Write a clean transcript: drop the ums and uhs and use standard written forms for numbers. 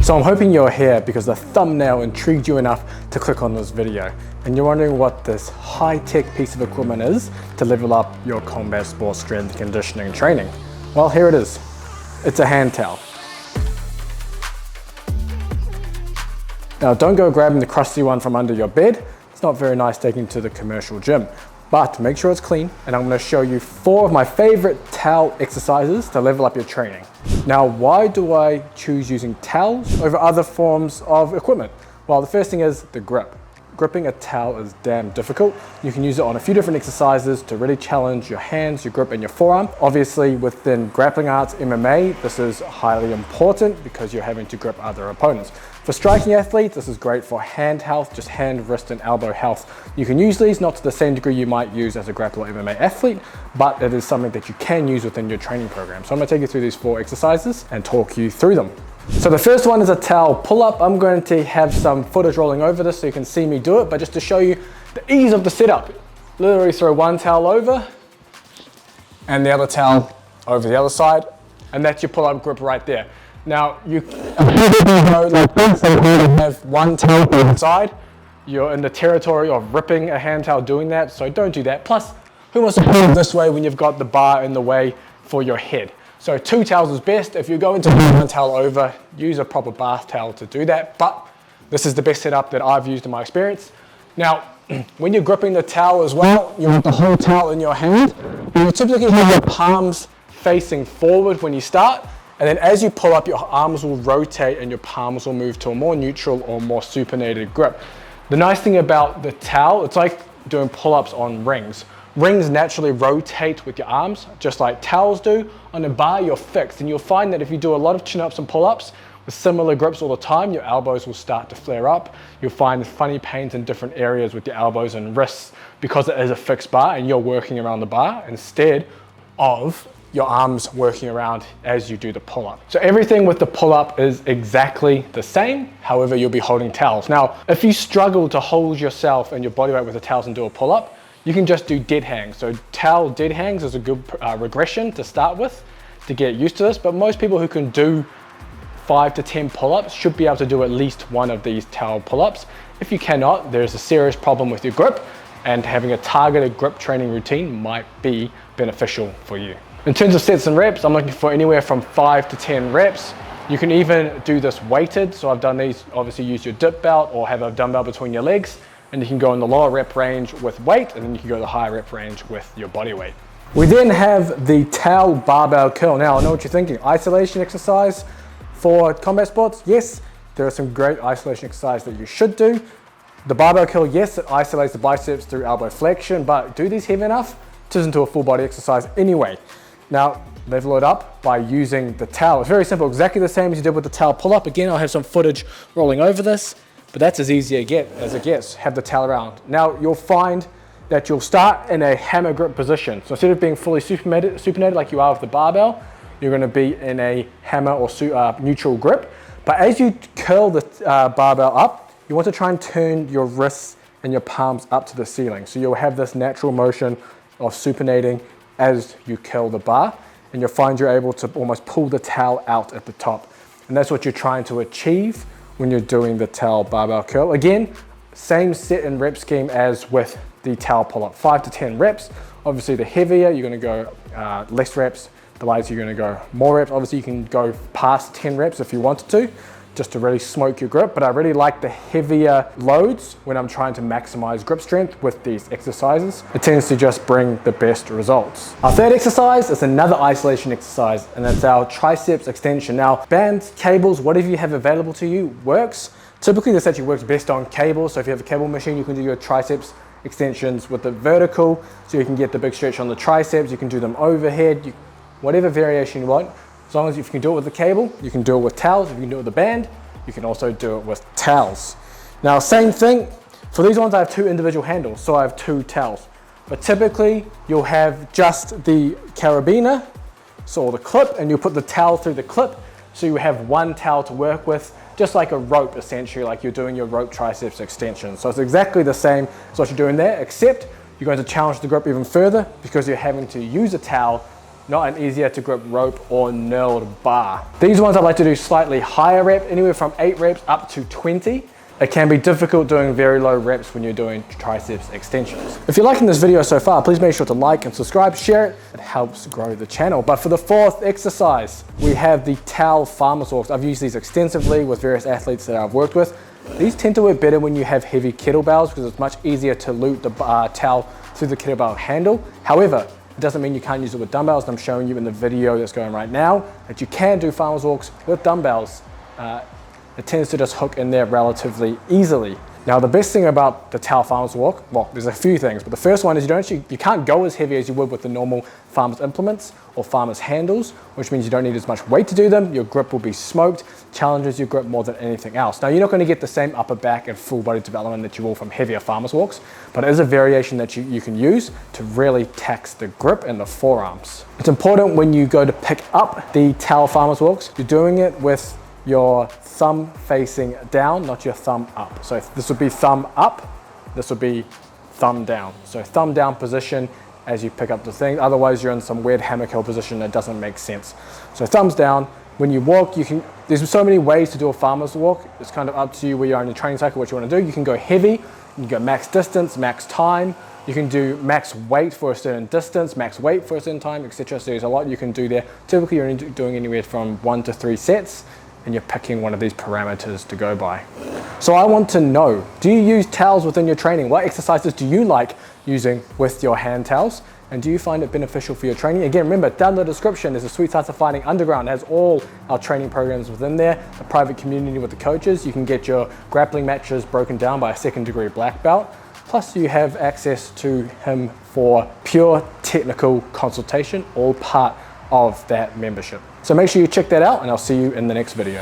So I'm hoping you're here because the thumbnail intrigued you enough to click on this video. And you're wondering what this high-tech piece of equipment is to level up your combat sports strength and conditioning training. Well, here it is. It's a hand towel. Now don't go grabbing the crusty one from under your bed. It's not very nice taking to the commercial gym. But make sure it's clean, and I'm going to show you 4 of my favorite towel exercises to level up your training. Now, why do I choose using towels over other forms of equipment? Well, the first thing is the grip. Gripping a towel is damn difficult. You can use it on a few different exercises to really challenge your hands, your grip, and your forearm. Obviously, within grappling arts, MMA, this is highly important because you're having to grip other opponents. For striking athletes, this is great for hand health, just hand, wrist, and elbow health. You can use these, not to the same degree you might use as a grappler or MMA athlete, but it is something that you can use within your training program. So I'm going to take you through these 4 exercises and talk you through them. So the first one is a towel pull-up. I'm going to have some footage rolling over this so you can see me do it, but just to show you the ease of the setup. Literally throw one towel over and the other towel over the other side, and that's your pull-up grip right there. Now, you go like this and have one towel on the side. You're in the territory of ripping a hand towel doing that, so don't do that. Plus, who wants to pull it this way when you've got the bar in the way for your head? So 2 towels is best. If you're going to put one towel over, use a proper bath towel to do that, but this is the best setup that I've used in my experience. Now, when you're gripping the towel as well, you want the whole towel in your hand. You will typically have your palms facing forward when you start, and then as you pull up, your arms will rotate and your palms will move to a more neutral or more supinated grip. The nice thing about the towel, it's like doing pull-ups on rings. Rings naturally rotate with your arms, just like towels do. On a bar, you're fixed, and you'll find that if you do a lot of chin-ups and pull-ups with similar grips all the time, your elbows will start to flare up. You'll find funny pains in different areas with your elbows and wrists because it is a fixed bar and you're working around the bar instead of your arms working around as you do the pull-up. So everything with the pull-up is exactly the same, however you'll be holding towels. Now, if you struggle to hold yourself and your body weight with the towels and do a pull-up, you can just do dead hangs. So towel dead hangs is a good regression to start with to get used to this, but most people who can do 5 to 10 pull-ups should be able to do at least one of these towel pull-ups. If you cannot, there's a serious problem with your grip, and having a targeted grip training routine might be beneficial for you. In terms of sets and reps, I'm looking for anywhere from 5 to 10 reps. You can even do this weighted. So I've done these, obviously use your dip belt or have a dumbbell between your legs, and you can go in the lower rep range with weight, and then you can go to the higher rep range with your body weight. We then have the towel barbell curl. Now I know what you're thinking, isolation exercise for combat sports? Yes, there are some great isolation exercises that you should do. The barbell curl, yes, it isolates the biceps through elbow flexion, but do these heavy enough? It isn't a full body exercise anyway. Now, level it up by using the towel. It's very simple, exactly the same as you did with the towel pull-up. Again, I'll have some footage rolling over this, but that's as easy as it gets. Have the towel around. Now, you'll find that you'll start in a hammer grip position. So instead of being fully supinated like you are with the barbell, you're gonna be in a hammer or neutral grip. But as you curl the barbell up, you want to try and turn your wrists and your palms up to the ceiling. So you'll have this natural motion of supinating as you curl the bar, and you'll find you're able to almost pull the towel out at the top. And that's what you're trying to achieve when you're doing the towel barbell curl. Again, same set and rep scheme as with the towel pull-up, 5 to 10 reps. Obviously the heavier, you're gonna go less reps. The lighter, you're gonna go more reps. Obviously you can go past 10 reps if you wanted to, just to really smoke your grip, but I really like the heavier loads when I'm trying to maximize grip strength with these exercises. It tends to just bring the best results. Our third exercise is another isolation exercise, and that's our triceps extension. Now, bands, cables, whatever you have available to you works. Typically, this actually works best on cables, so if you have a cable machine, you can do your triceps extensions with the vertical, so you can get the big stretch on the triceps, you can do them overhead, whatever variation you want. As long as if you can do it with the cable, you can do it with towels. If you can do it with the band, you can also do it with towels. Now, same thing. For these ones, I have 2 individual handles, so I have 2 towels. But typically, you'll have just the carabiner, or the clip, and you'll put the towel through the clip, so you have one towel to work with, just like a rope, essentially, like you're doing your rope triceps extension. So it's exactly the same as what you're doing there, except you're going to challenge the grip even further because you're having to use a towel not an easier to grip rope or knurled bar. These ones I like to do slightly higher rep, anywhere from 8 reps up to 20. It can be difficult doing very low reps when you're doing triceps extensions. If you're liking this video so far, please make sure to like and subscribe, share it. It helps grow the channel. But for the fourth exercise, we have the towel farmer's walks. I've used these extensively with various athletes that I've worked with. These tend to work better when you have heavy kettlebells because it's much easier to loop the towel through the kettlebell handle. However, it doesn't mean you can't use it with dumbbells. And I'm showing you in the video that's going right now that you can do farmer's walks with dumbbells. It tends to just hook in there relatively easily. Now, the best thing about the towel farmer's walk, well, there's a few things, but the first one is you can't go as heavy as you would with the normal farmer's implements or farmer's handles, which means you don't need as much weight to do them. Your grip will be smoked, challenges your grip more than anything else. Now, you're not going to get the same upper back and full body development that you will from heavier farmer's walks, but it is a variation that you can use to really tax the grip and the forearms. It's important when you go to pick up the towel farmer's walks, you're doing it with your thumb facing down, not your thumb up. So this would be thumb up, this would be thumb down. So thumb down position as you pick up the thing. Otherwise you're in some weird hammock hill position that doesn't make sense. So thumbs down. When you walk, there's so many ways to do a farmer's walk. It's kind of up to you where you are in your training cycle, what you want to do. You can go heavy, you can go max distance, max time. You can do max weight for a certain distance, max weight for a certain time, etc. So there's a lot you can do there. Typically you're only doing anywhere from 1 to 3 sets. And you're picking one of these parameters to go by. So I want to know, do you use towels within your training? What exercises do you like using with your hand towels? And do you find it beneficial for your training? Again, remember, down in the description, there's a Sweet Science of Fighting Underground. It has all our training programs within there, a private community with the coaches. You can get your grappling matches broken down by a 2nd degree black belt. Plus you have access to him for pure technical consultation, all part of that membership. So make sure you check that out and I'll see you in the next video.